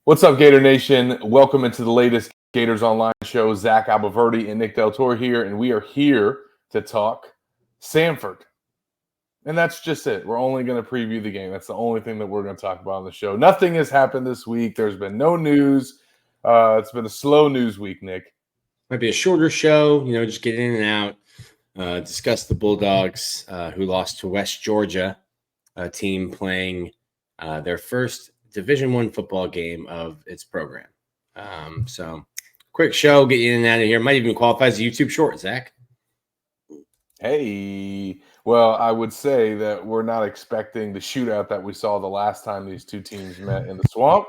What's up, Gator Nation? Welcome into the latest Gators Online show. Zach Albaverdi and Nick Del Toro here, and we are here to talk Samford. And that's just it. We're only going to preview the game. That's the only thing that we're going to talk about on the show. Nothing has happened this week. There's been no news. It's been a slow news week, Nick. Might be a shorter show, just get in and out, discuss the Bulldogs who lost to West Georgia, a team playing their first Division I football game of its program. So quick show, get you in and out of here. Might even qualify as a YouTube short, Zach. Hey, well, I would say that we're not expecting the shootout that we saw the last time these two teams met in the swamp.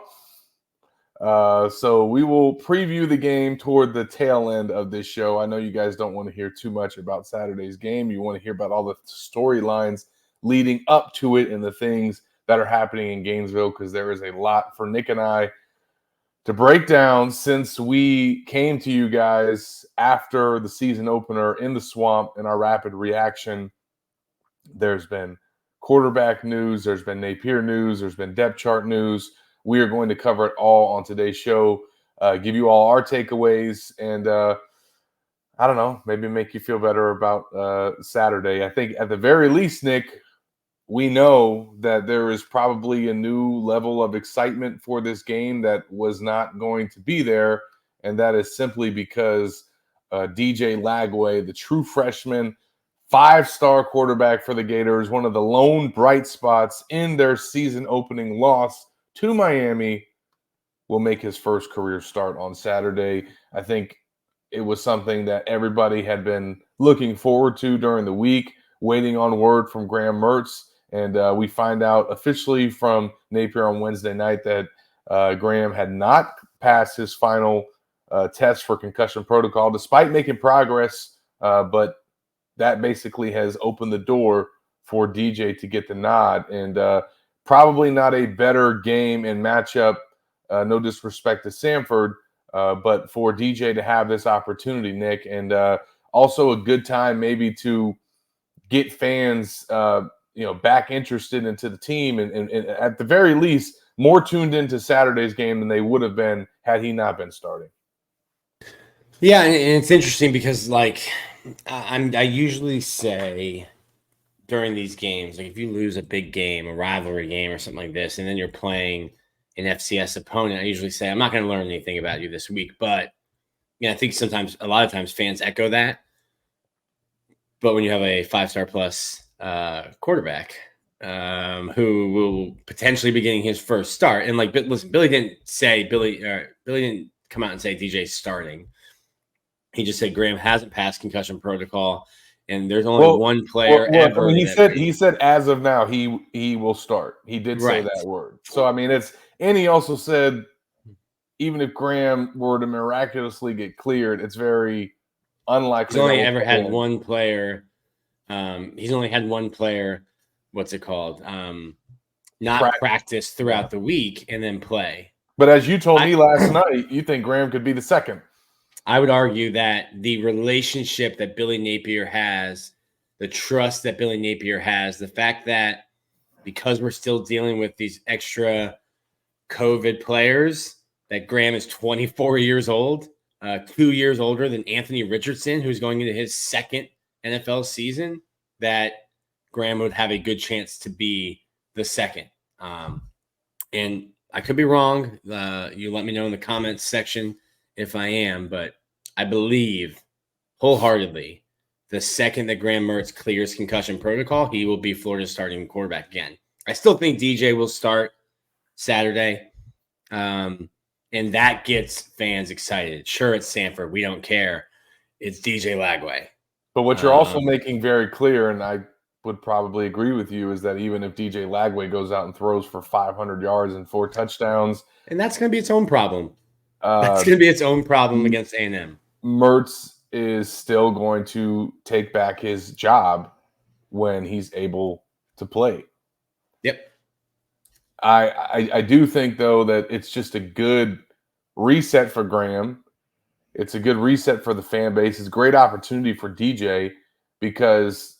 So we will preview the game toward the tail end of this show. I know you guys don't want to hear too much about Saturday's game. You want to hear about all the storylines leading up to it and the things that are happening in Gainesville, because there is a lot for Nick and I to break down since we came to you guys after the season opener in the swamp in our rapid reaction. There's been quarterback news, there's been Napier news, there's been depth chart news. We are going to cover it all on today's show, give you all our takeaways, and I don't know, maybe make you feel better about Saturday. I think at the very least, Nick, we know that there is probably a new level of excitement for this game that was not going to be there, and that is simply because DJ Lagway, the true freshman, 5-star quarterback for the Gators, one of the lone bright spots in their season opening loss to Miami, will make his first career start on Saturday. I think it was something that everybody had been looking forward to during the week, waiting on word from Graham Mertz. And we find out officially from Napier on Wednesday night that Graham had not passed his final test for concussion protocol, despite making progress. But that basically has opened the door for DJ to get the nod. And probably not a better game and matchup, no disrespect to Samford, but for DJ to have this opportunity, Nick. And also a good time maybe to get fans back interested into the team and at the very least more tuned into Saturday's game than they would have been had he not been starting. Yeah, and it's interesting because I usually say during these games, like if you lose a big game, a rivalry game or something like this, and then you're playing an FCS opponent, I usually say I'm not going to learn anything about you this week. But I think a lot of times fans echo that. But when you have a 5-star plus quarterback who will potentially be getting his first start. And listen, Billy didn't come out and say DJ's starting. He just said Graham hasn't passed concussion protocol, and there's only one player ever. I mean, he said as of now he will start. He did say that word. So I mean, and he also said even if Graham were to miraculously get cleared, it's very unlikely. He's only ever had one player. He's only had one player, what's it called? Not practice throughout the week and then play. But as you told me last night, you think Graham could be the second. I would argue that the relationship that Billy Napier has, the trust that Billy Napier has, the fact that because we're still dealing with these extra COVID players, that Graham is 24 years old, 2 years older than Anthony Richardson, who's going into his second NFL season, that Graham would have a good chance to be the second. And I could be wrong. You let me know in the comments section if I am, but I believe wholeheartedly the second that Graham Mertz clears concussion protocol, he will be Florida's starting quarterback again. I still think DJ will start Saturday. And that gets fans excited. Sure, it's Samford. We don't care. It's DJ Lagway. But what you're also making very clear, and I would probably agree with you, is that even if DJ Lagway goes out and throws for 500 yards and 4 touchdowns. And that's going to be its own problem. That's going to be its own problem against A&M. Mertz is still going to take back his job when he's able to play. Yep. I do think, though, that it's just a good reset for Graham. It's a good reset for the fan base. It's a great opportunity for DJ because,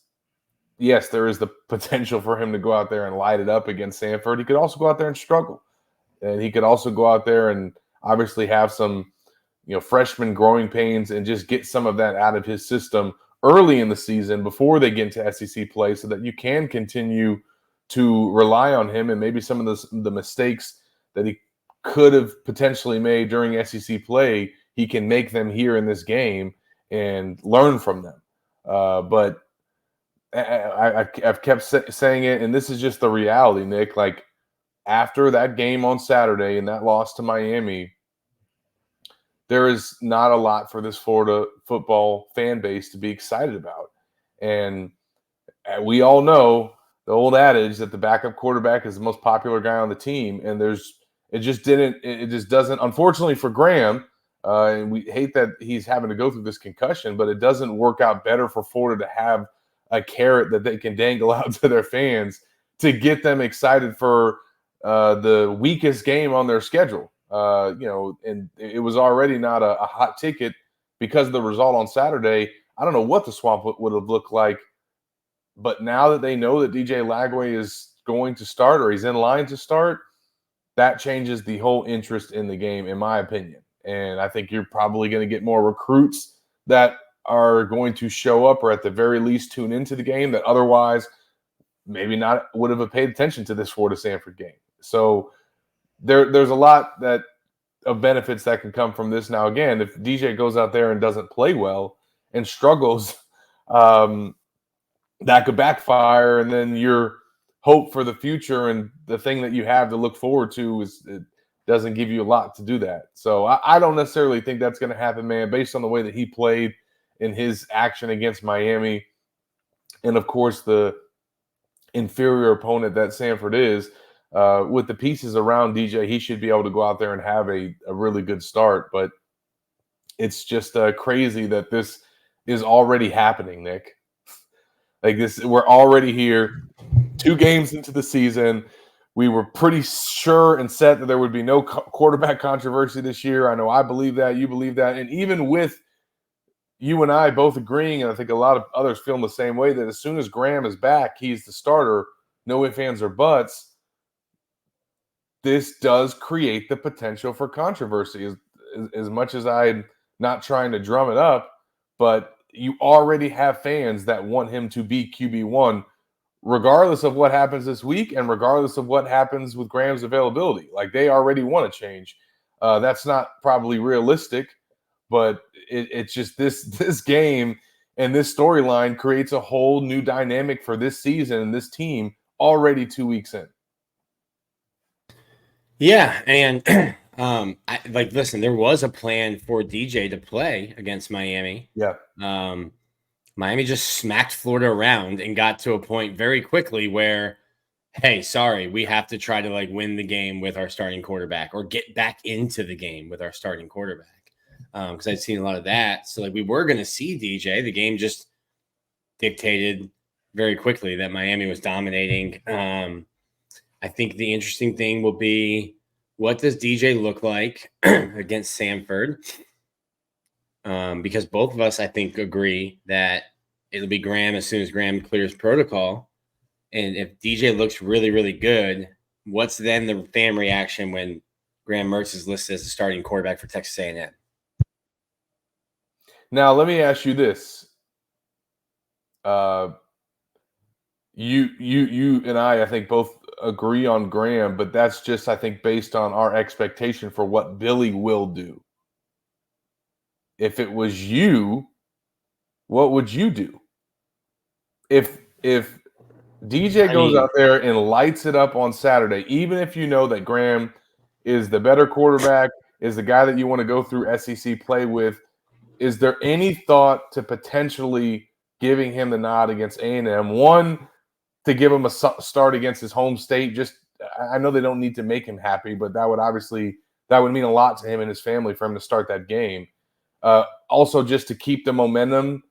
yes, there is the potential for him to go out there and light it up against Samford. He could also go out there and struggle. And he could also go out there and obviously have some, freshman growing pains and just get some of that out of his system early in the season before they get into SEC play, so that you can continue to rely on him, and maybe some of the mistakes that he could have potentially made during SEC play, he can make them here in this game and learn from them. But I've kept saying it, and this is just the reality, Nick. Like, after that game on Saturday and that loss to Miami, there is not a lot for this Florida football fan base to be excited about. And we all know the old adage that the backup quarterback is the most popular guy on the team. And it just doesn't, unfortunately for Graham, and we hate that he's having to go through this concussion, but it doesn't work out better for Florida to have a carrot that they can dangle out to their fans to get them excited for the weakest game on their schedule. And it was already not a hot ticket because of the result on Saturday. I don't know what the Swamp would have looked like, but now that they know that DJ Lagway is going to start, or he's in line to start, that changes the whole interest in the game, in my opinion. And I think you're probably going to get more recruits that are going to show up, or at the very least tune into the game, that otherwise maybe not would have paid attention to this Florida-Samford game. So there's a lot of benefits that can come from this. Now, again, if DJ goes out there and doesn't play well and struggles, that could backfire, and then your hope for the future and the thing that you have to look forward to it doesn't give you a lot to do that. So I don't necessarily think that's going to happen, man, based on the way that he played in his action against Miami, and of course the inferior opponent that Samford is. With the pieces around DJ, he should be able to go out there and have a really good start. But it's just crazy that this is already happening, Nick. Like this, we're already here, 2 games into the season. We were pretty sure and set that there would be no quarterback controversy this year. I know I believe that, you believe that. And even with you and I both agreeing, and I think a lot of others feeling the same way, that as soon as Graham is back, he's the starter, no ifs, ands, or buts. This does create the potential for controversy, as much as I'm not trying to drum it up, but you already have fans that want him to be QB1, regardless of what happens this week and regardless of what happens with Graham's availability. Like, they already want to change. That's not probably realistic, but it's just this game and this storyline creates a whole new dynamic for this season and this team already 2 weeks in. Yeah, and listen, there was a plan for DJ to play against Miami. Yeah. Miami just smacked Florida around and got to a point very quickly where, hey, sorry, we have to try to win the game with our starting quarterback, or get back into the game with our starting quarterback. Because I'd seen a lot of that. So we were going to see DJ. The game just dictated very quickly that Miami was dominating. I think the interesting thing will be, what does DJ look like against Samford? Because both of us, I think, agree that it'll be Graham as soon as Graham clears protocol. And if DJ looks really, really good, what's then the fan reaction when Graham Mertz is listed as the starting quarterback for Texas A&M? Now, let me ask you this. You and I think, both agree on Graham, but that's just, I think, based on our expectation for what Billy will do. If it was you, what would you do? If DJ goes out there and lights it up on Saturday, even if you know that Graham is the better quarterback, is the guy that you want to go through SEC play with, is there any thought to potentially giving him the nod against A&M? One, to give him a start against his home state. Just, I know they don't need to make him happy, but that would mean a lot to him and his family for him to start that game. Also, just to keep the momentum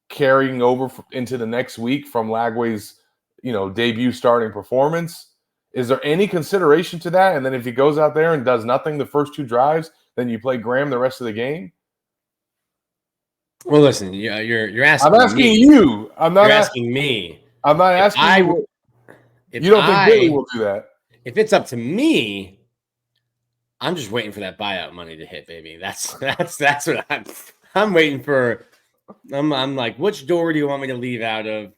carrying over into the next week from Lagway's, debut starting performance. Is there any consideration to that? And then if he goes out there and does nothing the first 2 drives, then you play Graham the rest of the game? Well, listen, you're asking. I'm asking me. you. I'm not asking me. I'm not asking you. You don't think Billy will do that? If it's up to me, I'm just waiting for that buyout money to hit, baby. That's what I'm waiting for. I'm like, which door do you want me to leave out of?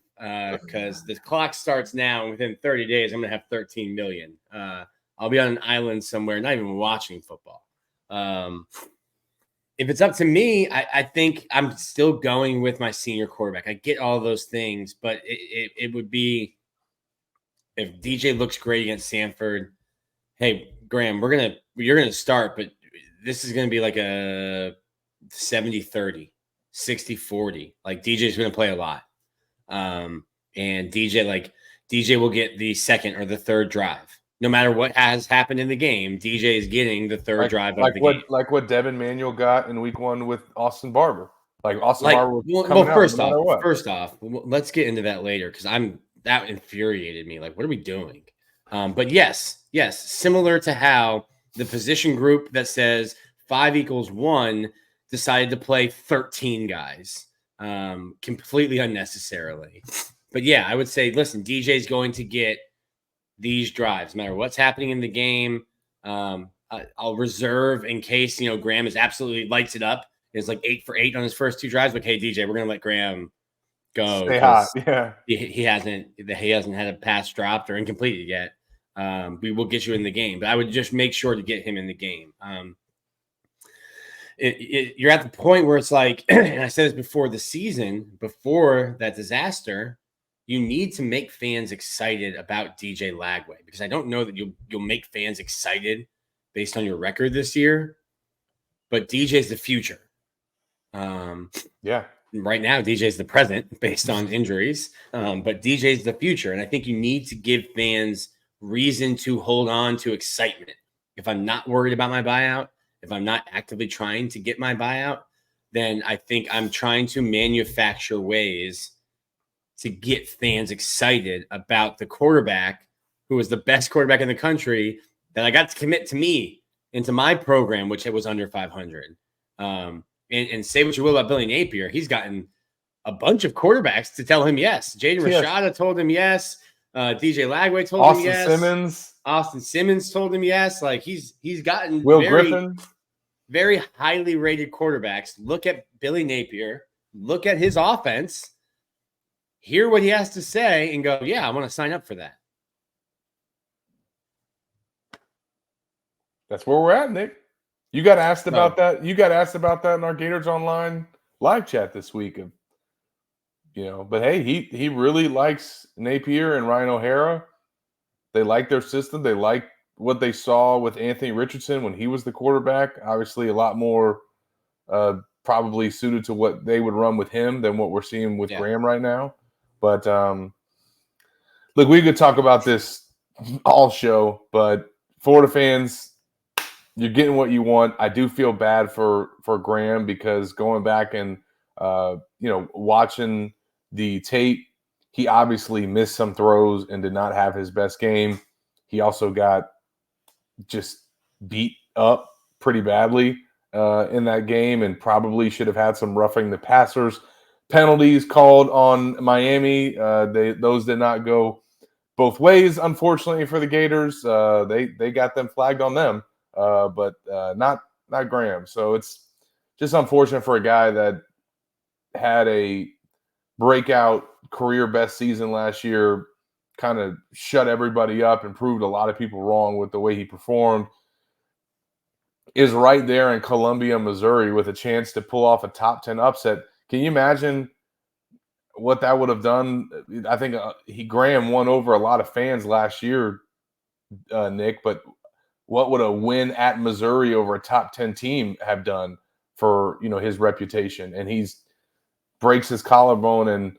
Because the clock starts now, and within 30 days, I'm gonna have 13 million. I'll be on an island somewhere, not even watching football. If it's up to me, I think I'm still going with my senior quarterback. I get all those things, but it would be if DJ looks great against Samford. Hey, Graham, you're gonna start, but this is gonna be like a 70-30, 60-40. Like DJ's gonna play a lot. And DJ will get the second or the third drive. No matter what has happened in the game, DJ is getting the third drive of the game. Like what Devin Manuel got in week 1 with Austin Barber. Like Austin Barber was well, coming out no matter what. First off, let's get into that later because that infuriated me. Like, what are we doing? But yes, similar to how the position group that says 5 = 1 decided to play 13 guys completely unnecessarily. But yeah, I would say, listen, DJ's going to get these drives, no matter what's happening in the game. I'll reserve in case, Graham is absolutely lights it up. It's like 8 for 8 on his first 2 drives. Like, hey, DJ, we're going to let Graham go. Stay hot. Yeah. He hasn't had a pass dropped or incompleted yet. We will get you in the game, but I would just make sure to get him in the game. You're at the point where it's like, and I said this before the season, before that disaster, you need to make fans excited about DJ Lagway, because I don't know that you'll make fans excited based on your record this year, but DJ's the future. Yeah. Right now, DJ's the present based on injuries, but DJ's the future. And I think you need to give fans reason to hold on to excitement. If I'm not worried about my buyout, if I'm not actively trying to get my buyout, then I think I'm trying to manufacture ways to get fans excited about the quarterback who was the best quarterback in the country that I got to commit to me into my program, which it was under 500. And say what you will about Billy Napier, he's gotten a bunch of quarterbacks to tell him yes. Jaden Rashada told him yes. DJ Lagway told him yes. Austin Simmons told him yes. Like he's gotten Griffin. Very highly rated quarterbacks. Look at Billy Napier. Look at his offense. Hear what he has to say and go, yeah, I want to sign up for that. That's where we're at, Nick. You got asked about that. You got asked about that in our Gators Online live chat this week. But hey, he really likes Napier and Ryan O'Hara. They like their system. They like what they saw with Anthony Richardson when he was the quarterback. Obviously, a lot more probably suited to what they would run with him than what we're seeing with Graham right now. But look, we could talk about this all show, but Florida fans, you're getting what you want. I do feel bad for Graham, because going back and watching the tape, he obviously missed some throws and did not have his best game. He also got just beat up pretty badly in that game, and probably should have had some roughing the passers penalties called on Miami. Those did not go both ways, unfortunately, for the Gators. They got them flagged on them, but not Graham. So it's just unfortunate for a guy that had a breakout career best season last year, kind of shut everybody up and proved a lot of people wrong with the way he performed, is right there in Columbia, Missouri, with a chance to pull off a top 10 upset. Can you imagine what that would have done? I think Graham won over a lot of fans last year, Nick, but what would a win at Missouri over a top 10 team have done for his reputation? And he's breaks his collarbone and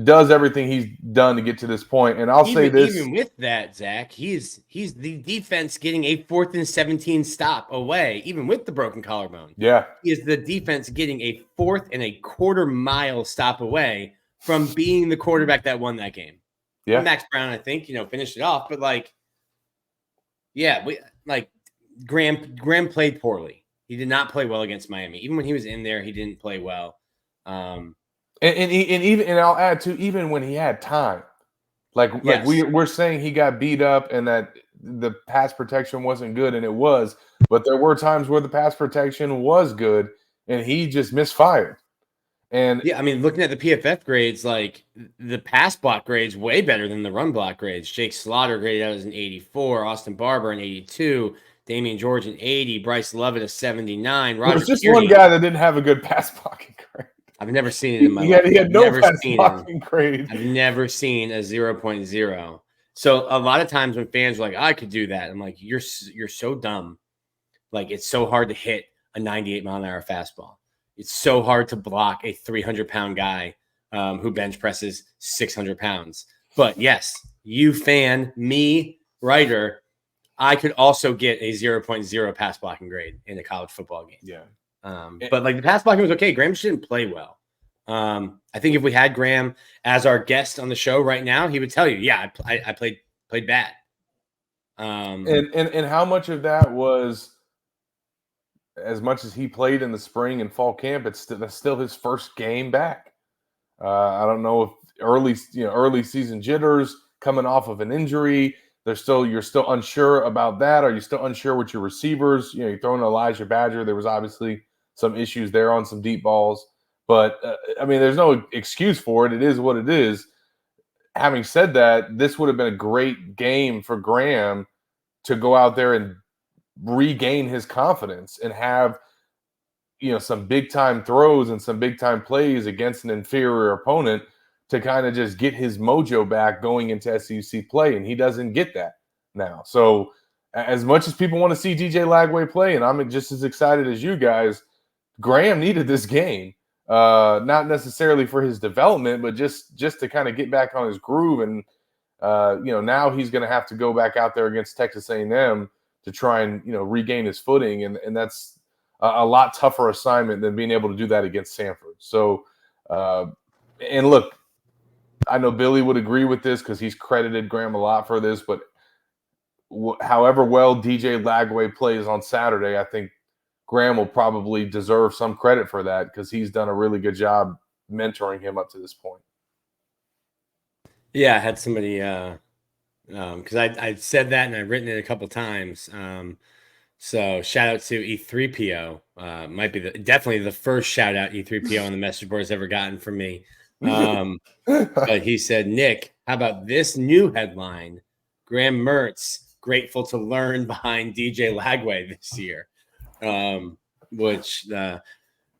does everything he's done to get to this point. And I'll say this. Even with that, Zach, he's the defense getting a 4th and 17 stop away, even with the broken collarbone. Yeah. He is the defense getting a 4th and a quarter mile stop away from being the quarterback that won that game. Yeah. Max Brown, I think, finished it off. But Graham played poorly. He did not play well against Miami. Even when he was in there, he didn't play well. And I'll add to, even when he had time, we're saying he got beat up and that the pass protection wasn't good, and it was. But there were times where the pass protection was good, and he just misfired. And yeah, I mean, looking at the PFF grades, like the pass block grades way better than the run block grades. Jake Slaughter graded out as an 84, Austin Barber an 82, Damian George an 80, Bryce Lovett a 79, there Roger was just one Pearson. guy that didn't have a good pass blocking grade. I've never seen it in my He life. had I've no never pass seen blocking grade. I've never seen a 0.0. So a lot of times when fans are like, I could do that, I'm like, you're so dumb. Like, it's so hard to hit a 98-mile-an-hour fastball. It's so hard to block a 300-pound guy who bench presses 600 pounds. But yes, you fan, me, writer, I could also get a 0.0 pass blocking grade in a college football game. Yeah. But like the pass blocking was okay. Graham just didn't play well. I think if we had Graham as our guest on the show right now, he would tell you, yeah, I played bad. And how much of that was, as much as he played in the spring and fall camp, that's still his first game back. I don't know if early season jitters coming off of an injury. You're still unsure about that. Are you still unsure with your receivers? You're throwing Elijah Badger. There was obviously some issues there on some deep balls, but I mean, there's no excuse for it. It is what it is. Having said that, this would have been a great game for Graham to go out there and regain his confidence and have some big time throws and some big time plays against an inferior opponent to kind of just get his mojo back going into SEC play, and he doesn't get that now. So as much as people want to see DJ Lagway play, and I'm just as excited as you guys, Graham needed this game, not necessarily for his development, but just to kind of get back on his groove. And now he's going to have to go back out there against Texas A&M to try and regain his footing, and that's a lot tougher assignment than being able to do that against Samford. So, and look, I know Billy would agree with this because he's credited Graham a lot for this, but however well DJ Lagway plays on Saturday, I think Graham will probably deserve some credit for that because he's done a really good job mentoring him up to this point. Yeah, I had somebody because I said that and I've written it a couple times. So shout out to E3PO. Might be definitely the first shout out E3PO on the message board has ever gotten from me. But he said, Nick, how about this new headline? Graham Mertz grateful to learn behind DJ Lagway this year. Which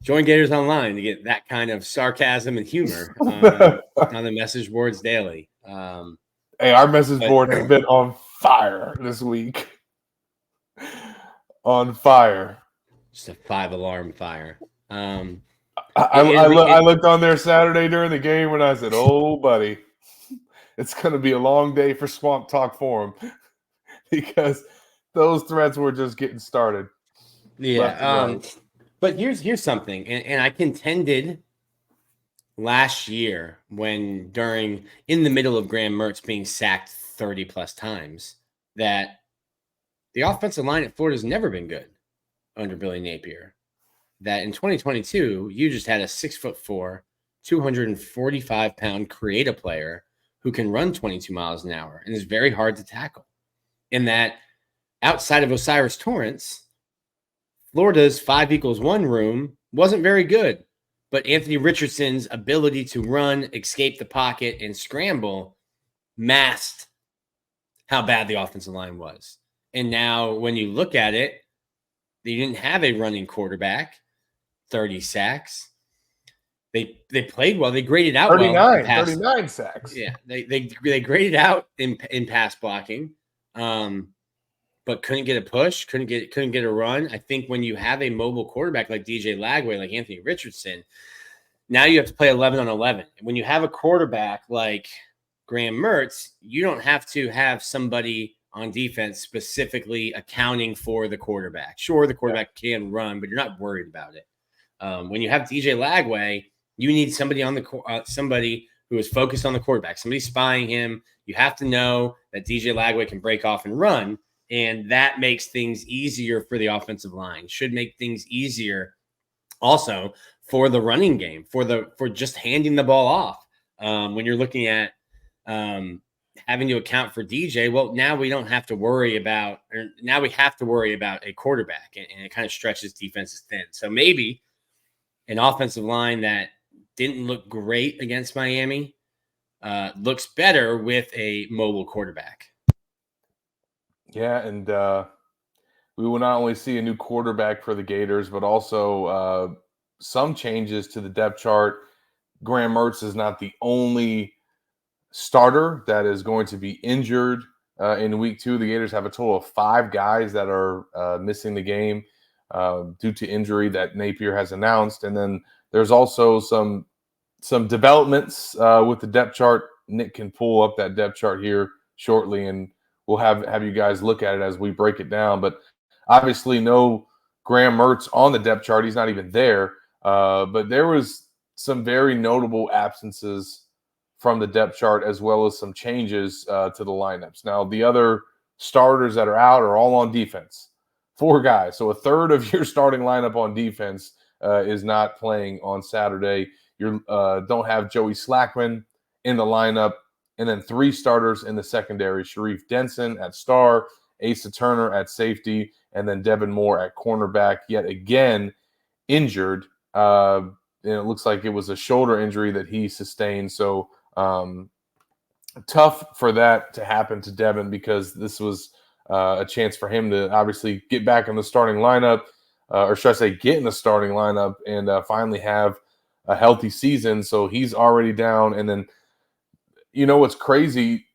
join Gators Online to get that kind of sarcasm and humor on the message boards daily. Hey, our message board has been on fire this week. On fire. Just a 5-alarm fire. I looked on there Saturday during the game when I said, oh, buddy, it's going to be a long day for Swamp Talk Forum because those threats were just getting started. Yeah. But here's something. And I contended last year when in the middle of Graham Mertz being sacked 30 plus times that the offensive line at Florida has never been good under Billy Napier. That in 2022, you just had a 6'4", 245-pound creative player who can run 22 miles an hour and is very hard to tackle. And that outside of Osiris Torrance, Florida's 5=1 room wasn't very good. But Anthony Richardson's ability to run, escape the pocket, and scramble masked how bad the offensive line was. And now when you look at it, they didn't have a running quarterback, 30 sacks. They played well. They graded out 39 sacks. Yeah, they graded out in pass blocking, but couldn't get a push, couldn't get a run. I think when you have a mobile quarterback like DJ Lagway, like Anthony Richardson, now you have to play 11 on 11. When you have a quarterback like Graham Mertz, you don't have to have somebody on defense specifically accounting for the quarterback. Sure, the quarterback can run, but you're not worried about it. When you have DJ Lagway, you need somebody on somebody who is focused on the quarterback, somebody spying him. You have to know that DJ Lagway can break off and run, and that makes things easier for the offensive line. Should make things easier also for the running game, for just handing the ball off. When you're looking at having to account for DJ. Well, now we don't have to worry about, or now we have to worry about a quarterback, and it kind of stretches defenses thin. So maybe an offensive line that didn't look great against Miami looks better with a mobile quarterback. Yeah, and we will not only see a new quarterback for the Gators, but also some changes to the depth chart. Graham Mertz is not the only starter that is going to be injured in week 2. The Gators have a total of 5 guys that are missing the game due to injury that Napier has announced. And then there's also some developments with the depth chart. Nick can pull up that depth chart here shortly, and we'll have you guys look at it as we break it down. But obviously, no Graham Mertz on the depth chart. He's not even there. But there was some very notable absences from the depth chart, as well as some changes to the lineups. Now, the other starters that are out are all on defense. 4 guys. So a third of your starting lineup on defense is not playing on Saturday. You don't have Joey Slackman in the lineup, and then 3 starters in the secondary: Sharif Denson at star, Asa Turner at safety, and then Devin Moore at cornerback, yet again injured. And it looks like it was a shoulder injury that he sustained. So tough for that to happen to Devin, because this was a chance for him to obviously get back in the starting lineup, or should I say get in the starting lineup and finally have a healthy season. So he's already down. And then, what's crazy,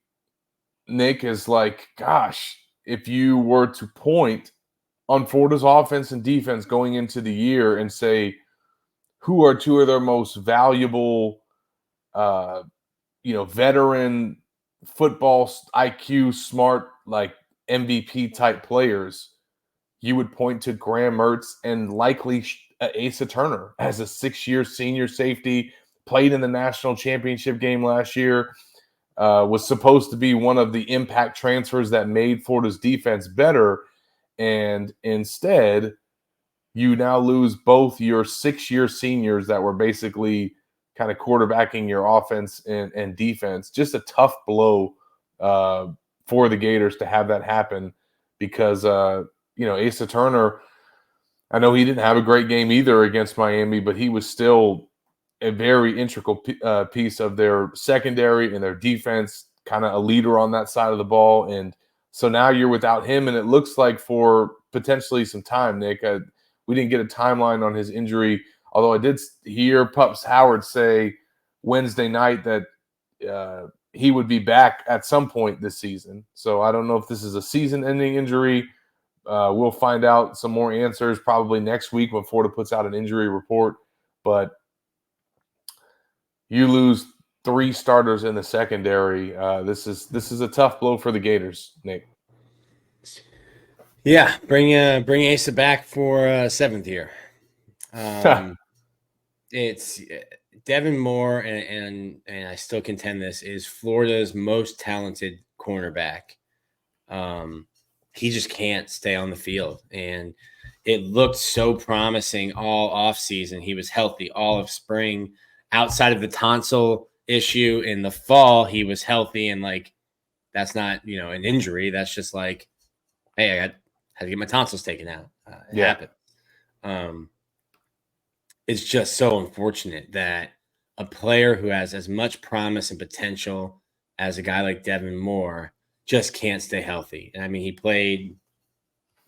Nick, is like, gosh, if you were to point on Florida's offense and defense going into the year and say, who are 2 of their most valuable, veteran football IQ, smart, like MVP type players, you would point to Graham Mertz and likely Asa Turner as a 6-year senior safety, played in the national championship game last year, was supposed to be one of the impact transfers that made Florida's defense better. And instead, you now lose both your 6-year seniors that were basically kind of quarterbacking your offense and defense. Just a tough blow for the Gators to have that happen, because, Asa Turner, I know he didn't have a great game either against Miami, but he was still a very integral piece of their secondary and their defense, kind of a leader on that side of the ball. And so now you're without him, and it looks like for potentially some time, Nick. We didn't get a timeline on his injury, although I did hear Pups Howard say Wednesday night that he would be back at some point this season. So I don't know if this is a season-ending injury. We'll find out some more answers probably next week when Florida puts out an injury report. But you lose 3 starters in the secondary. This is a tough blow for the Gators, Nick. Yeah, bring Asa back for 7th year. It's Devin Moore, and I still contend this is Florida's most talented cornerback. He just can't stay on the field, and it looked so promising all offseason. He was healthy all of spring, outside of the tonsil issue in the fall. He was healthy, and like that's not an injury. That's just like, hey, I had to get my tonsils taken out. It happened. It's just so unfortunate that a player who has as much promise and potential as a guy like Devin Moore just can't stay healthy. And I mean, he played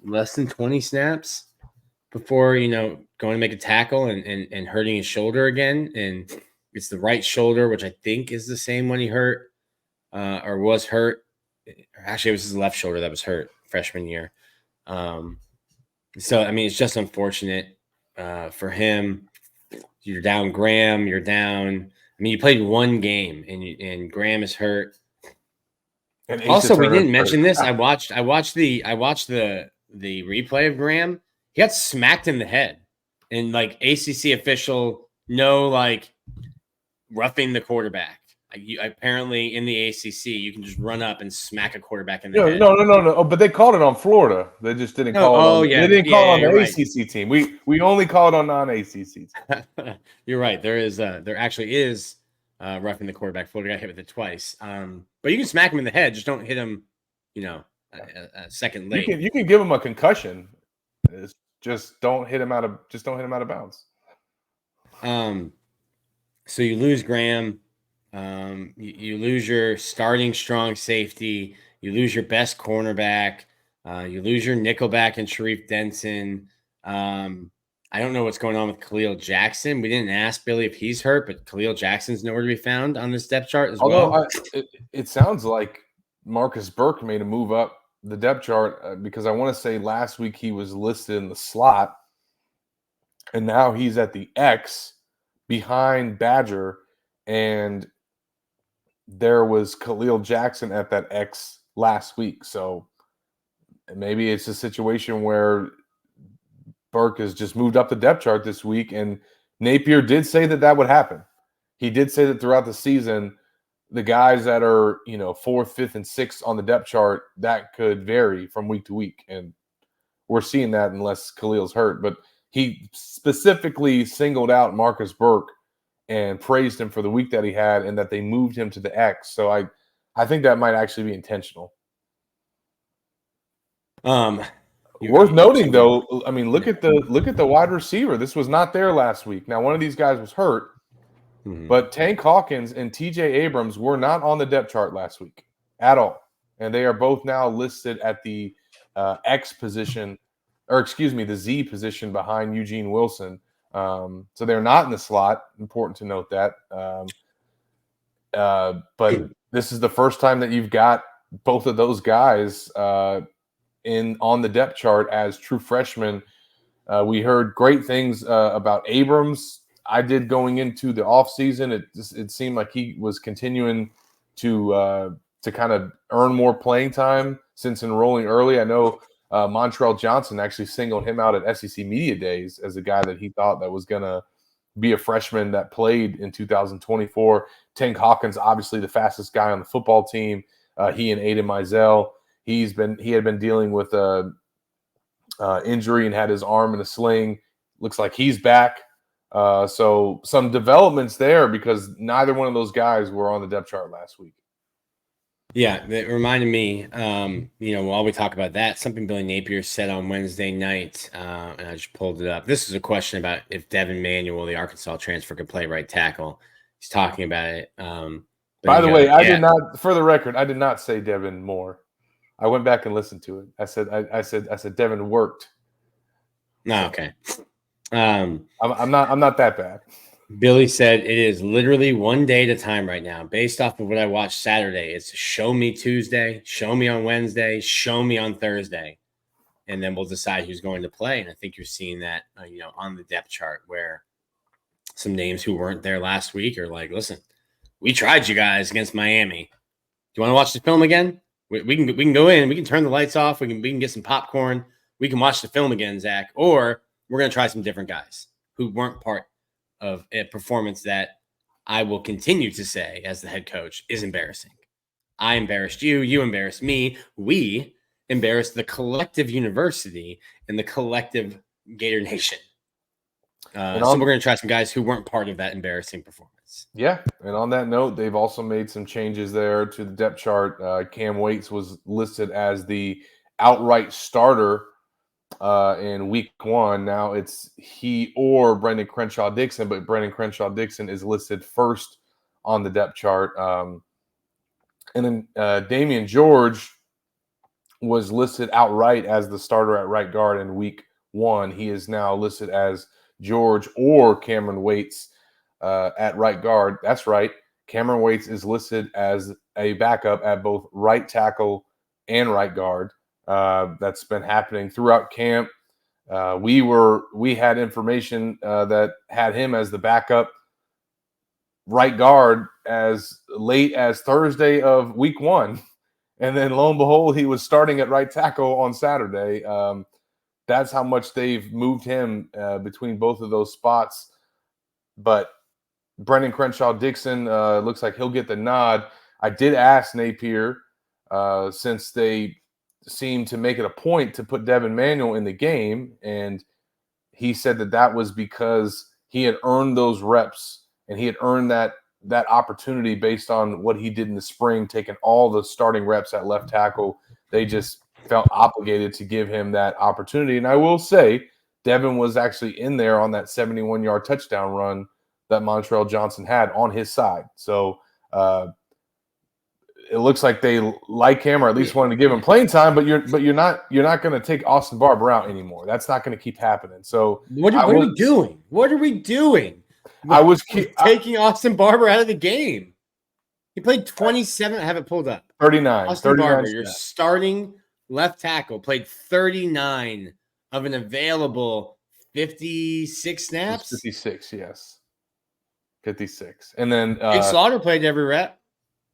less than 20 snaps before, going to make a tackle and hurting his shoulder again. And it's the right shoulder, which I think is the same one he hurt or was hurt. Actually, it was his left shoulder that was hurt freshman year. So, I mean, it's just unfortunate for him. You're down Graham. You're down. I mean, you played 1 game, and Graham is hurt. And also, we didn't mention this. I watched the replay of Graham. He got smacked in the head, and like ACC official, no like roughing the quarterback. Apparently in the ACC, you can just run up and smack a quarterback in the head. No. Oh, but they called it on Florida. They just didn't call it. They didn't call it on the ACC team. We only call it on non-ACC teams. You're right. There actually is roughing the quarterback. Florida got hit with it twice. But you can smack him in the head. Just don't hit him, a second late. You can give him a concussion. It's just don't hit him out of bounds. So you lose Graham. You lose your starting strong safety. You lose your best cornerback. You lose your nickelback and Sharif Denson. I don't know what's going on with Khalil Jackson. We didn't ask Billy if he's hurt, but Khalil Jackson's nowhere to be found on this depth chart as well. It sounds like Marcus Burke made a move up the depth chart because I want to say last week he was listed in the slot, and now he's at the X behind Badger, and there was Khalil Jackson at that X last week. So maybe it's a situation where Burke has just moved up the depth chart this week, and Napier did say that would happen. He did say that throughout the season, the guys that are, 4th, 5th, and 6th on the depth chart, that could vary from week to week. And we're seeing that unless Khalil's hurt. But he specifically singled out Marcus Burke and praised him for the week that he had and that they moved him to the X. So I think that might actually be intentional. Worth noting, though, I mean, look at the wide receiver. This was not there last week. Now, one of these guys was hurt, but Tank Hawkins and TJ Abrams were not on the depth chart last week at all. And they are both now listed at the X position, or excuse me, the Z position behind Eugene Wilson. So they're not in the slot. Important to note that. But this is the first time that you've got both of those guys on the depth chart as true freshmen. We heard great things about Abrams. I did going into the offseason. It seemed like he was continuing to kind of earn more playing time since enrolling early. I know Montrell Johnson actually singled him out at SEC Media Days as a guy that he thought that was going to be a freshman that played in 2024. Tank Hawkins, obviously the fastest guy on the football team. He and Aiden Mizell. He had been dealing with injury and had his arm in a sling. Looks like he's back. So some developments there because neither one of those guys were on the depth chart last week. Yeah, it reminded me, while we talk about that, something Billy Napier said on Wednesday night, and I just pulled it up. This is a question about if Devin Manuel, the Arkansas transfer, could play right tackle. He's talking about it. By the way, I did not, for the record, I did not say Devin Moore. I went back and listened to it. I said Devin worked. No, okay. I'm not that bad. Billy said it is literally one day at a time right now. Based off of what I watched Saturday, it's show me Tuesday, show me on Wednesday, show me on Thursday, and then we'll decide who's going to play. And I think you're seeing that, on the depth chart where some names who weren't there last week are like, listen, we tried you guys against Miami. Do you want to watch the film again? We can go in, we can turn the lights off, we can get some popcorn, we can watch the film again, Zach, or we're going to try some different guys who weren't part of a performance that I will continue to say as the head coach is embarrassing. I embarrassed you, you embarrassed me, we embarrassed the collective university and the collective Gator Nation. So we're going to try some guys who weren't part of that embarrassing performance. Yeah, and on that note, they've also made some changes there to the depth chart. Cam Waits was listed as the outright starter in week 1. Now it's he or Brendan Crenshaw-Dixon, but Brendan Crenshaw-Dixon is listed first on the depth chart. And then Damian George was listed outright as the starter at right guard in week 1. He is now listed as George or Cameron Waits at right guard. That's right. Cameron Waits is listed as a backup at both right tackle and right guard. That's been happening throughout camp. We had information that had him as the backup right guard as late as Thursday of week 1. And then lo and behold, he was starting at right tackle on Saturday. That's how much they've moved him between both of those spots. But Brendan Crenshaw-Dixon looks like he'll get the nod. I did ask Napier, since they seemed to make it a point to put Devin Manuel in the game, and he said that was because he had earned those reps and he had earned that that opportunity based on what he did in the spring, taking all the starting reps at left tackle. They just felt obligated to give him that opportunity. And I will say, Devin was actually in there on that 71-yard touchdown run that Montrell Johnson had on his side. So it looks like they like him, or at least wanted to give him playing time. But you're not going to take Austin Barber out anymore. That's not going to keep happening. So what are we doing? What are we doing? Taking Austin Barber out of the game. He played 27. I have it pulled up. 39. Austin Barber, your starting left tackle, played 39 of an available 56 snaps. 56, yes. 56. And then Big Slaughter played every rep.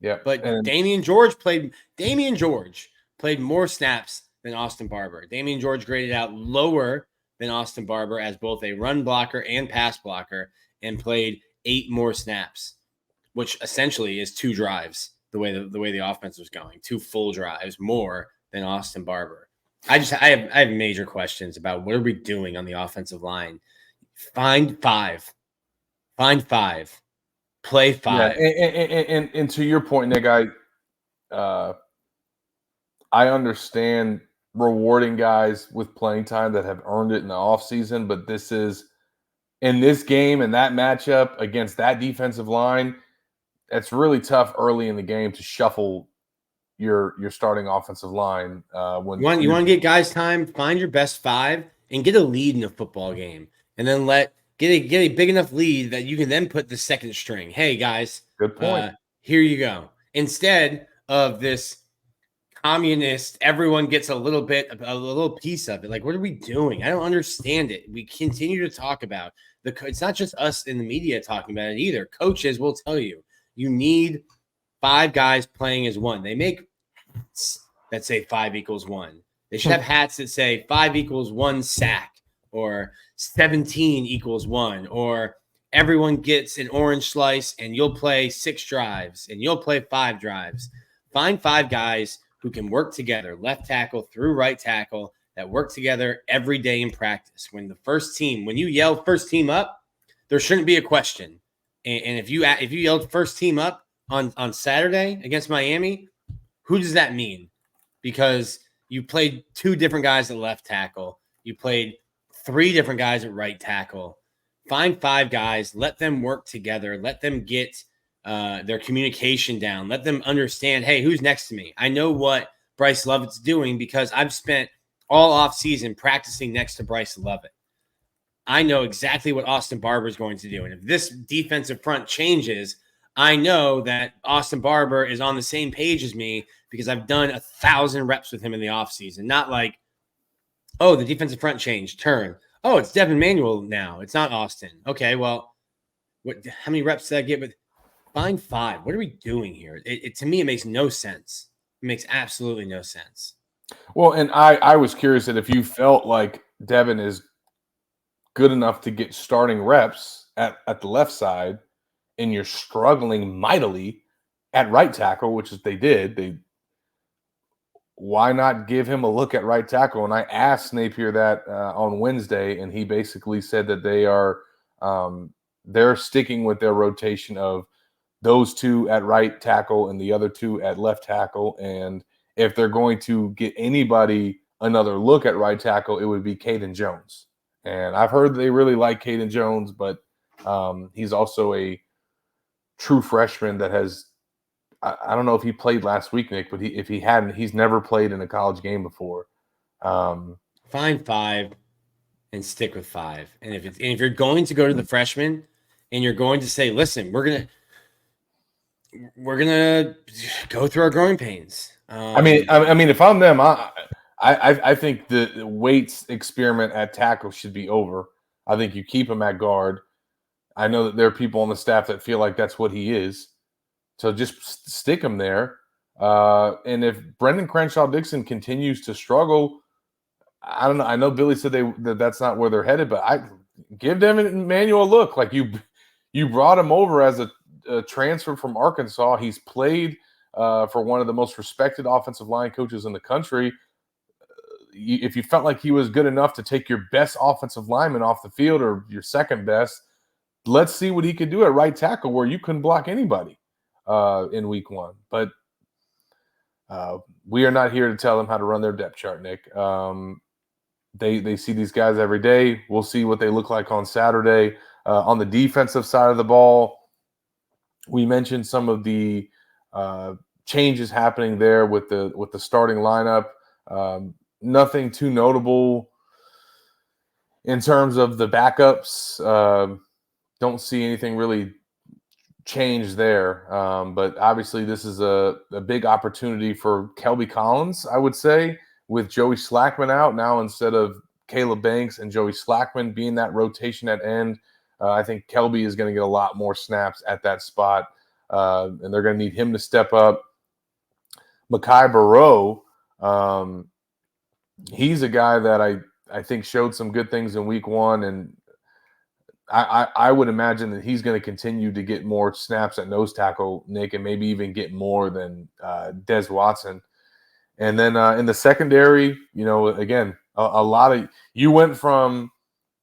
Yeah. But Damian George played more snaps than Austin Barber. Damian George graded out lower than Austin Barber as both a run blocker and pass blocker, and played 8 more snaps, which essentially is 2 drives the way the offense was going. 2 full drives more than Austin Barber. I have major questions about what are we doing on the offensive line. Find 5. Play 5. Yeah, and to your point, Nick, I understand rewarding guys with playing time that have earned it in the offseason, but this is in this game and that matchup against that defensive line, it's really tough early in the game to shuffle your starting offensive line. When you want to get guys time, find your best 5 and get a lead in a football game, and then get a big enough lead that you can then put the second string. Hey guys, good point. Here you go. Instead of this communist, everyone gets a little piece of it. Like, what are we doing? I don't understand it. We continue to talk about it's not just us in the media talking about it either. Coaches will tell you need 5 guys playing as one. They make hats that say 5 equals 1. They should have hats that say 5 equals 1 sack, or 17 equals 1, or everyone gets an orange slice and you'll play 6 drives and you'll play 5 drives. Find 5 guys who can work together, left tackle through right tackle, that work together every day in practice. When you yell first team up, there shouldn't be a question. And if you yelled first team up on Saturday against Miami, who does that mean? Because you played 2 different guys at left tackle. You played 3 different guys at right tackle. Find 5 guys, let them work together, let them get their communication down, let them understand, hey, who's next to me? I know what Bryce Lovett's doing because I've spent all offseason practicing next to Bryce Lovett. I know exactly what Austin Barber is going to do. And if this defensive front changes, I know that Austin Barber is on the same page as me because I've done 1,000 reps with him in the offseason. Not like, oh, the defensive front changed, turn. Oh, it's Devin Manuel now. It's not Austin. Okay, well, how many reps did I get? But find 5. What are we doing here? To me, it makes no sense. It makes absolutely no sense. Well, and I was curious that if you felt like Devin is good enough to get starting reps at the left side, and you're struggling mightily at right tackle, which is they did. Why not give him a look at right tackle? And I asked Napier that on Wednesday, and he basically said that they're sticking with their rotation of those 2 at right tackle and the other 2 at left tackle. And if they're going to get anybody another look at right tackle, it would be Caden Jones. And I've heard they really like Caden Jones, but he's also a true freshman that has – I don't know if he played last week, Nick, but if he hadn't, he's never played in a college game before. Find 5 and stick with 5. And if you're going to go to the freshman and you're going to say, listen, we're gonna go through our growing pains. I mean, if I'm them, I think the weights experiment at tackle should be over. I think you keep him at guard. I know that there are people on the staff that feel like that's what he is. So just stick him there. And if Brendan Crenshaw-Dixon continues to struggle, I don't know. I know Billy said that's not where they're headed, but I give Devin Emmanuel a look. Like you brought him over as a transfer from Arkansas. He's played for one of the most respected offensive line coaches in the country. If you felt like he was good enough to take your best offensive lineman off the field or your second best, let's see what he could do at right tackle, where you couldn't block anybody in week 1. But we are not here to tell them how to run their depth chart, Nick. They see these guys every day. We'll see what they look like on Saturday. On the defensive side of the ball, we mentioned some of the changes happening there with the starting lineup. Nothing too notable in terms of the backups. Don't see anything really change there. But obviously, this is a big opportunity for Kelby Collins, I would say, with Joey Slackman out now. Instead of Caleb Banks and Joey Slackman being that rotation at end, I think Kelby is going to get a lot more snaps at that spot, and they're going to need him to step up. Mekhi Barrow, he's a guy that I think showed some good things in week 1, and I would imagine that he's going to continue to get more snaps at nose tackle, Nick, and maybe even get more than Des Watson. And then in the secondary, again, a lot of – you went from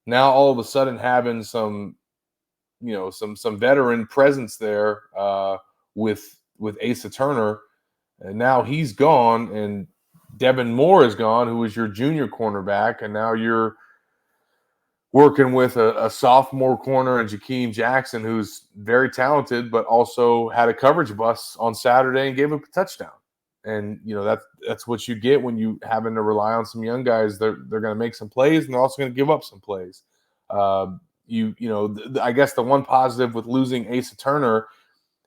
now all of a sudden having some veteran presence there with Asa Turner, and now he's gone, and Devin Moore is gone, who was your junior cornerback, and now you're working with a sophomore corner and Jakeem Jackson, who's very talented, but also had a coverage bust on Saturday and gave up a touchdown. And that's what you get when you having to rely on some young guys. They're going to make some plays, and they're also going to give up some plays. I guess the one positive with losing Asa Turner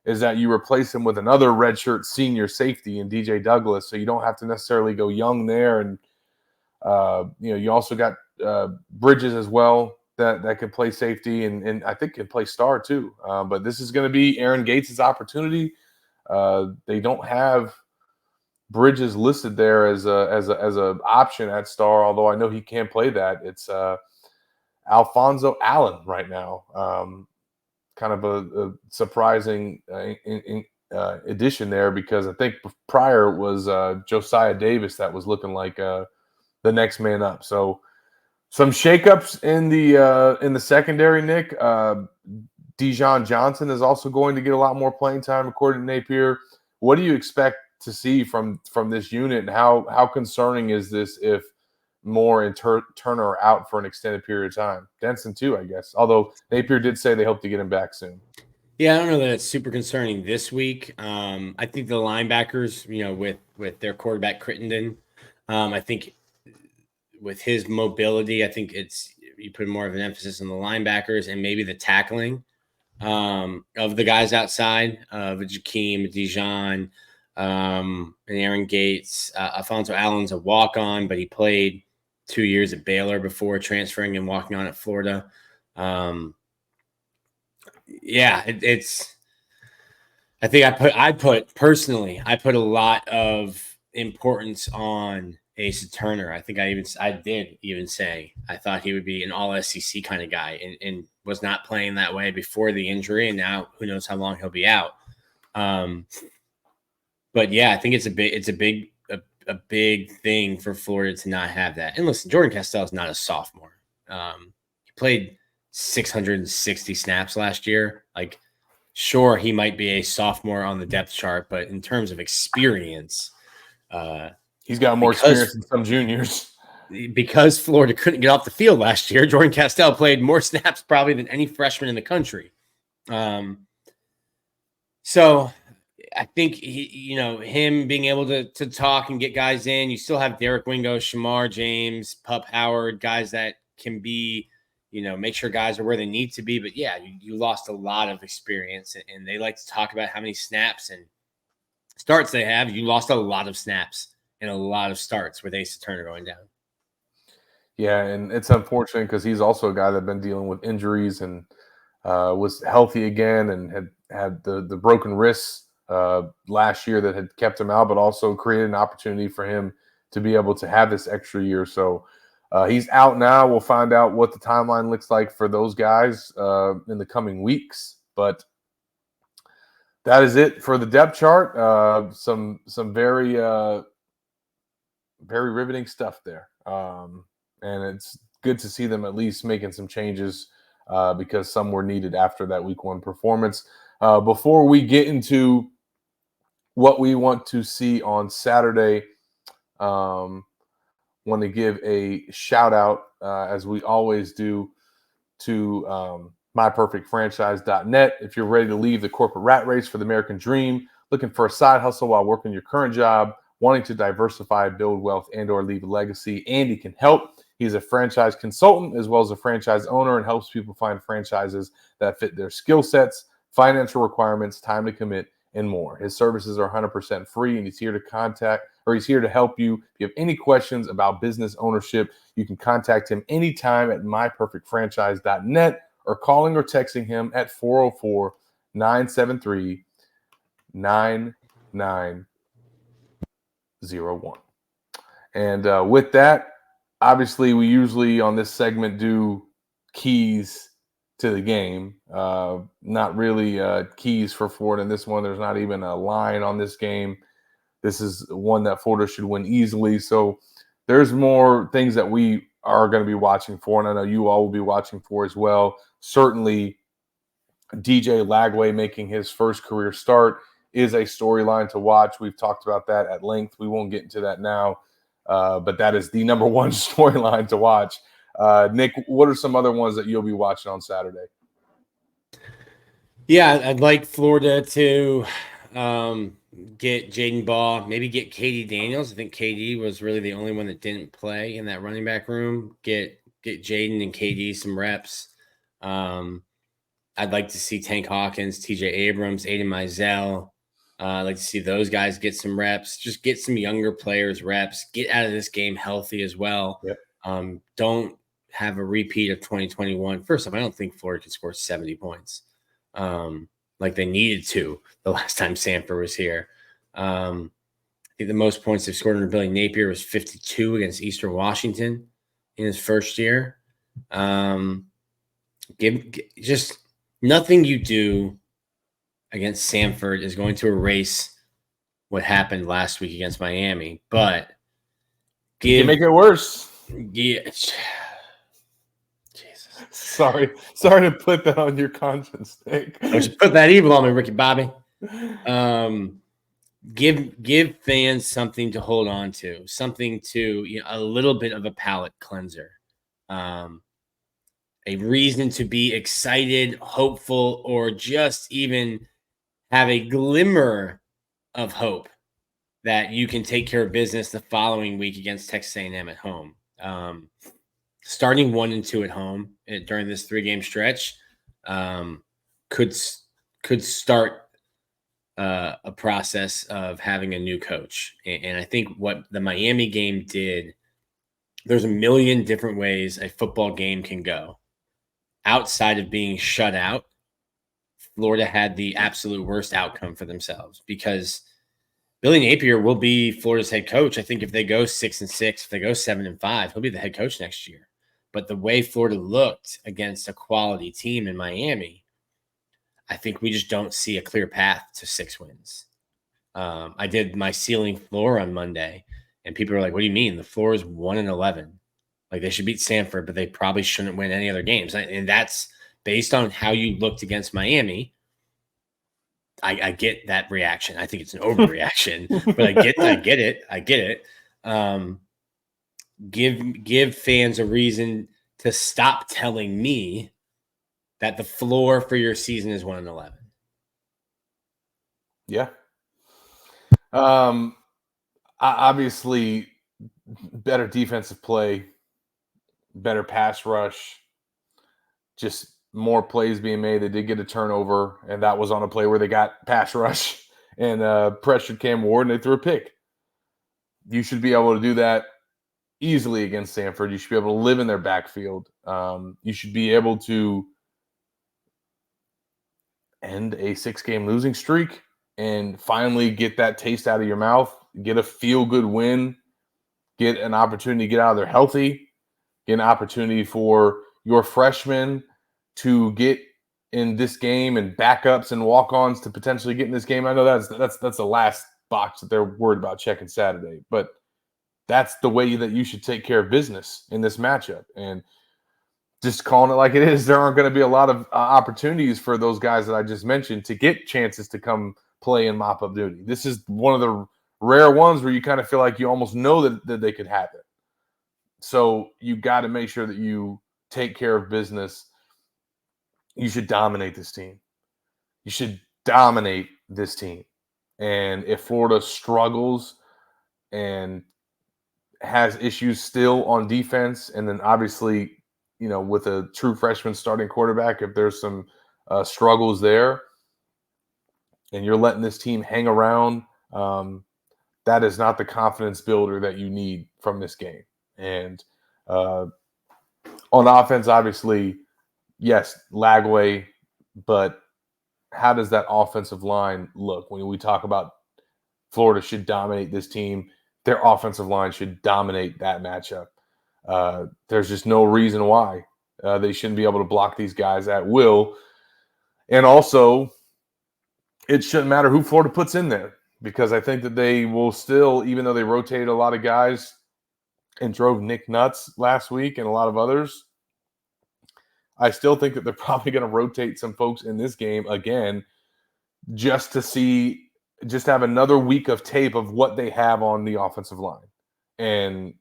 is that you replace him with another redshirt senior safety in DJ Douglas, so you don't have to necessarily go young there. And you also got Bridges as well that can play safety and I think can play star too. But this is going to be Aaron Gates' opportunity. They don't have Bridges listed there as a option at star, although I know he can play that. It's Alfonso Allen right now. Kind of a surprising addition there, because I think prior it was Josiah Davis that was looking like the next man up. So some shakeups in the secondary, Nick. Dijon Johnson is also going to get a lot more playing time, according to Napier. What do you expect to see from this unit, and how concerning is this if Moore and Turner are out for an extended period of time? Denson too, I guess. Although Napier did say they hope to get him back soon. Yeah, I don't know that it's super concerning this week. I think the linebackers, with their quarterback Crittenden, I think with his mobility, I think you put more of an emphasis on the linebackers and maybe the tackling of the guys outside of Jakeem, Dijon, and Aaron Gates. Alfonso Allen's a walk-on, but he played 2 years at Baylor before transferring and walking on at Florida. I think I put a lot of importance on Asa Turner. I think I did even say I thought he would be an all SEC kind of guy, and was not playing that way before the injury, and now who knows how long he'll be out. But yeah, I think it's a big thing for Florida to not have that. And listen, Jordan Castell is not a sophomore. He played 660 snaps last year. Like, sure, he might be a sophomore on the depth chart, but in terms of experience, he's got more experience than some juniors. Because Florida couldn't get off the field last year, Jordan Castell played more snaps probably than any freshman in the country. So I think him being able to talk and get guys in. You still have Derek Wingo, Shamar James, Pup Howard, guys that can be, make sure guys are where they need to be. But yeah, you lost a lot of experience, and they like to talk about how many snaps and starts they have. You lost a lot of snaps and a lot of starts with Asa Turner going down. Yeah, and it's unfortunate because he's also a guy that's been dealing with injuries and was healthy again and had the broken wrists last year that had kept him out, but also created an opportunity for him to be able to have this extra year. So he's out now. We'll find out what the timeline looks like for those guys in the coming weeks. But that is it for the depth chart. Some very very riveting stuff there. And it's good to see them at least making some changes because some were needed after that week 1 performance. Before we get into what we want to see on Saturday, want to give a shout out, as we always do, to myperfectfranchise.net. If you're ready to leave the corporate rat race for the American dream, looking for a side hustle while working your current job, wanting to diversify, build wealth, and or leave a legacy, Andy can help. He's a franchise consultant as well as a franchise owner and helps people find franchises that fit their skill sets, financial requirements, time to commit, and more. His services are 100% free, and he's here to help you. If you have any questions about business ownership, you can contact him anytime at myperfectfranchise.net or calling or texting him at 404-973-9901. And with that, obviously, we usually on this segment do keys to the game. Not really keys for Florida in this one. There's not even a line on this game. This is one that Florida should win easily. So there's more things that we are going to be watching for, and I know you all will be watching for as well. Certainly, DJ Lagway making his first career start is a storyline to watch. We've talked about that at length. We won't get into that now, but that is the number one storyline to watch. Nick, what are some other ones that you'll be watching on Saturday? Yeah, I'd like Florida to get Jaden Ball, maybe get KD Daniels. I think KD was really the only one that didn't play in that running back room. Get Jaden and KD some reps. I'd like to see Tank Hawkins, TJ Abrams, Aiden Mizell. I'd like to see those guys get some reps. Just get some younger players reps. Get out of this game healthy as well. Yep. Don't have a repeat of 2021. First off, I don't think Florida could score 70 points like they needed to the last time Samford was here. I think the most points they've scored under Billy Napier was 52 against Eastern Washington in his first year. Just nothing you do against Samford is going to erase what happened last week against Miami, but you make it worse. Yeah. Jesus. Sorry to put that on your conscience, Nick. Don't you put that evil on me, Ricky Bobby. Give fans something to hold on to, something to, a little bit of a palate cleanser, a reason to be excited, hopeful, or just even have a glimmer of hope that you can take care of business the following week against Texas A&M at home. Starting 1-2 at home during this 3-game stretch could start a process of having a new coach. And I think what the Miami game did, there's a million different ways a football game can go. Outside of being shut out, Florida had the absolute worst outcome for themselves because Billy Napier will be Florida's head coach. I think if they go 6-6, if they go 7-5, he'll be the head coach next year. But the way Florida looked against a quality team in Miami, I think we just don't see a clear path to 6 wins. I did my ceiling floor on Monday, and people are like, what do you mean? The floor is 1-11. Like, they should beat Samford, but they probably shouldn't win any other games. And that's based on how you looked against Miami. I get that reaction. I think it's an overreaction, but I get it. Give fans a reason to stop telling me that the floor for your season is 1-11. Yeah. Obviously, better defensive play, better pass rush, just more plays being made. They did get a turnover, and that was on a play where they got pass rush and pressured Cam Ward, and they threw a pick. You should be able to do that easily against Samford. You should be able to live in their backfield. You should be able to end a 6-game losing streak and finally get that taste out of your mouth, get a feel-good win, get an opportunity to get out of there healthy, get an opportunity for your freshmen to get in this game and backups and walk-ons to potentially get in this game. I know that's the last box that they're worried about checking Saturday, but that's the way that you should take care of business in this matchup. And just calling it like it is, there aren't going to be a lot of opportunities for those guys that I just mentioned to get chances to come play in mop-up duty. This is one of the rare ones where you kind of feel like you almost know that they could have it. So you got to make sure that you take care of business. You should dominate this team. You should dominate this team. And if Florida struggles and has issues still on defense, and then obviously, with a true freshman starting quarterback, if there's some struggles there, and you're letting this team hang around, that is not the confidence builder that you need from this game. And on offense, obviously, yes, Lagway, but how does that offensive line look? When we talk about Florida should dominate this team, their offensive line should dominate that matchup. There's just no reason why they shouldn't be able to block these guys at will. And also, it shouldn't matter who Florida puts in there, because I think that they will still, even though they rotated a lot of guys and drove Nick nuts last week and a lot of others, I still think that they're probably going to rotate some folks in this game again, just to have another week of tape of what they have on the offensive line and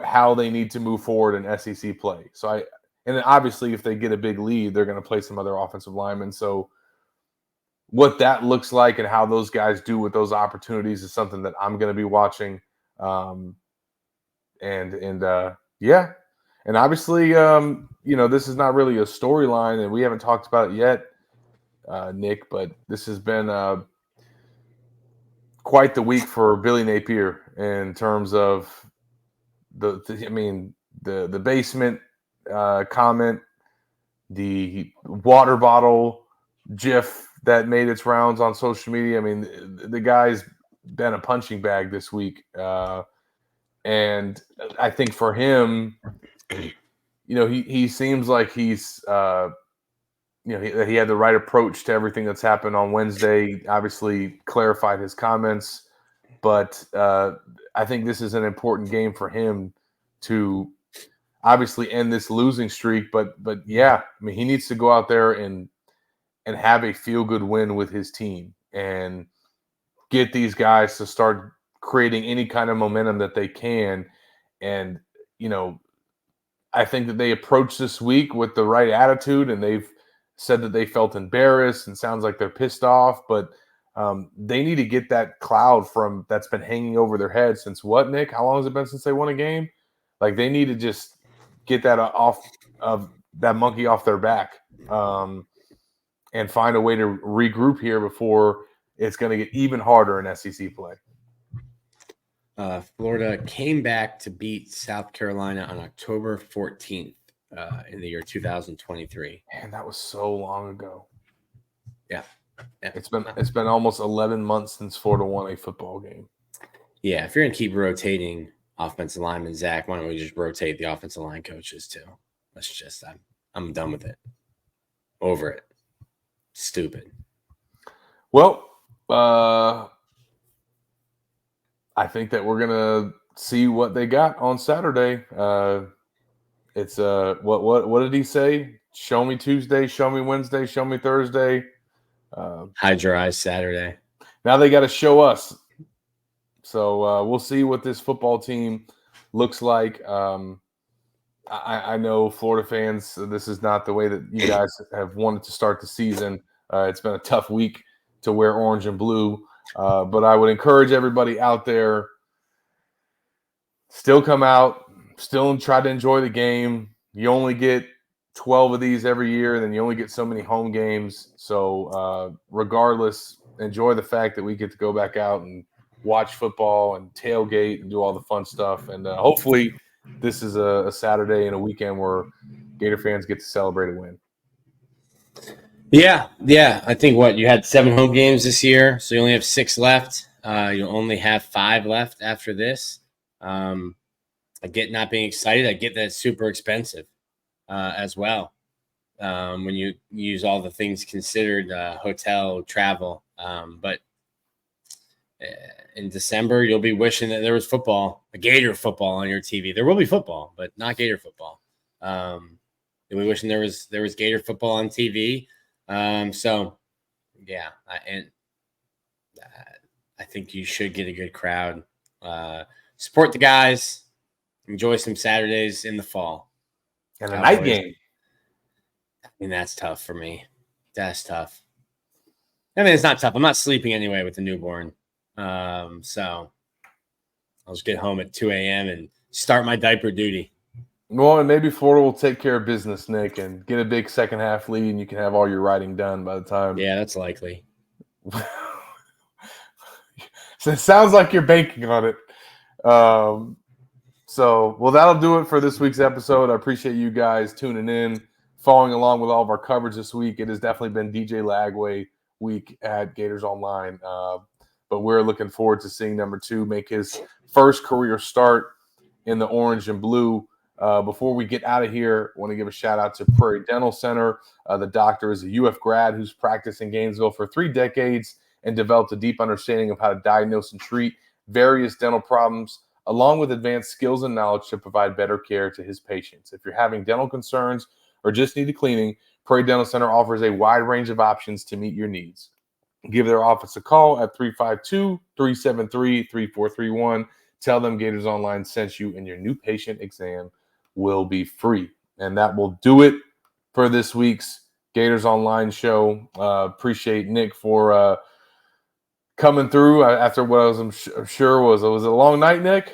how they need to move forward in SEC play. And then obviously if they get a big lead, they're going to play some other offensive linemen. So what that looks like and how those guys do with those opportunities is something that I'm going to be watching. Yeah. And obviously, this is not really a storyline, and we haven't talked about it yet, Nick, but this has been quite the week for Billy Napier in terms of the basement comment, the water bottle GIF that made its rounds on social media. I mean, the guy's been a punching bag this week. And I think for him, he seems like he's, that he had the right approach to everything that's happened on Wednesday, obviously clarified his comments. But I think this is an important game for him to obviously end this losing streak. But yeah, I mean, he needs to go out there and have a feel-good win with his team and get these guys to start creating any kind of momentum that they can. And, I think that they approached this week with the right attitude, and they've said that they felt embarrassed and sounds like they're pissed off, but they need to get that cloud that's been hanging over their head since what, Nick? How long has it been since they won a game? Like, they need to just get that off of that monkey off their back. And find a way to regroup here before it's going to get even harder in SEC play. Florida came back to beat South Carolina on October 14th in the year 2023. Man, that was so long ago. Yeah. It's been almost 11 months since Florida won a football game. Yeah, if you're going to keep rotating offensive linemen, Zach, why don't we just rotate the offensive line coaches too? Let's just I'm done with it. Over it. Stupid. Well, I think that we're gonna see what they got on Saturday. It's what did he say? Show me Tuesday, show me Wednesday, show me Thursday. Hide your eyes Saturday. Now they got to show us. So we'll see what this football team looks like. I know Florida fans, this is not the way that you guys have wanted to start the season. It's been a tough week to wear orange and blue. But I would encourage everybody out there, still come out, still try to enjoy the game. You only get 12 of these every year, and then you only get so many home games. So regardless, enjoy the fact that we get to go back out and watch football and tailgate and do all the fun stuff. And hopefully this is a Saturday and a weekend where Gator fans get to celebrate a win. Yeah. I think you had 7 home games this year, so you only have 6 left. You only have 5 left after this. I get not being excited. I get that it's super expensive as well. When you use all the things considered, hotel, travel. But in December, you'll be wishing that there was football, a Gator football on your TV. There will be football, but not Gator football. And we wishing there was Gator football on TV. So yeah, I think you should get a good crowd. Support the guys. Enjoy some Saturdays in the fall. And a night game. I mean, that's tough for me. That's tough. I mean, it's not tough. I'm not sleeping anyway with the newborn. So I'll just get home at 2 a.m. and start my diaper duty. Well, and maybe Florida will take care of business, Nick, and get a big second half lead, and you can have all your writing done by the time. Yeah, that's likely. So it sounds like you're banking on it. Well, that'll do it for this week's episode. I appreciate you guys tuning in, following along with all of our coverage this week. It has definitely been DJ Lagway week at Gators Online, but we're looking forward to seeing number 2 make his first career start in the orange and blue. Before we get out of here, I want to give a shout out to Prairie Dental Center. The doctor is a UF grad who's practiced in Gainesville for 3 decades and developed a deep understanding of how to diagnose and treat various dental problems, along with advanced skills and knowledge to provide better care to his patients. If you're having dental concerns or just need a cleaning, Prairie Dental Center offers a wide range of options to meet your needs. Give their office a call at 352-373-3431. Tell them Gators Online sent you, and your new patient exam will be free. And that will do it for this week's Gators Online show. Appreciate Nick for coming through after what I'm sure was a long night, Nick.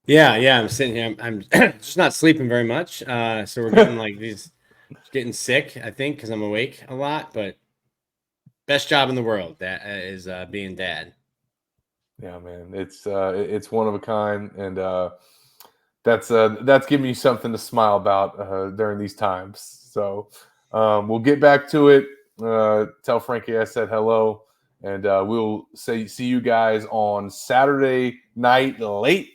Yeah, I'm sitting here. I'm just not sleeping very much. So we're getting getting sick, I think, because I'm awake a lot. But best job in the world, that is being dad. Yeah, man, it's one of a kind, and that's giving you something to smile about during these times. So we'll get back to it. Tell Frankie I said hello, and we'll see you guys on Saturday night, late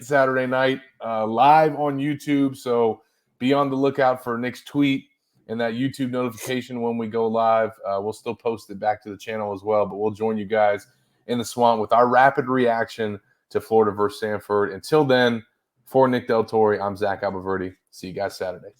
Saturday night, live on YouTube. So be on the lookout for Nick's tweet and that YouTube notification when we go live. We'll still post it back to the channel as well, but we'll join you guys in the swamp with our rapid reaction to Florida versus Samford. Until then, for Nick Del Torre, I'm Zach Albaverdi. See you guys Saturday.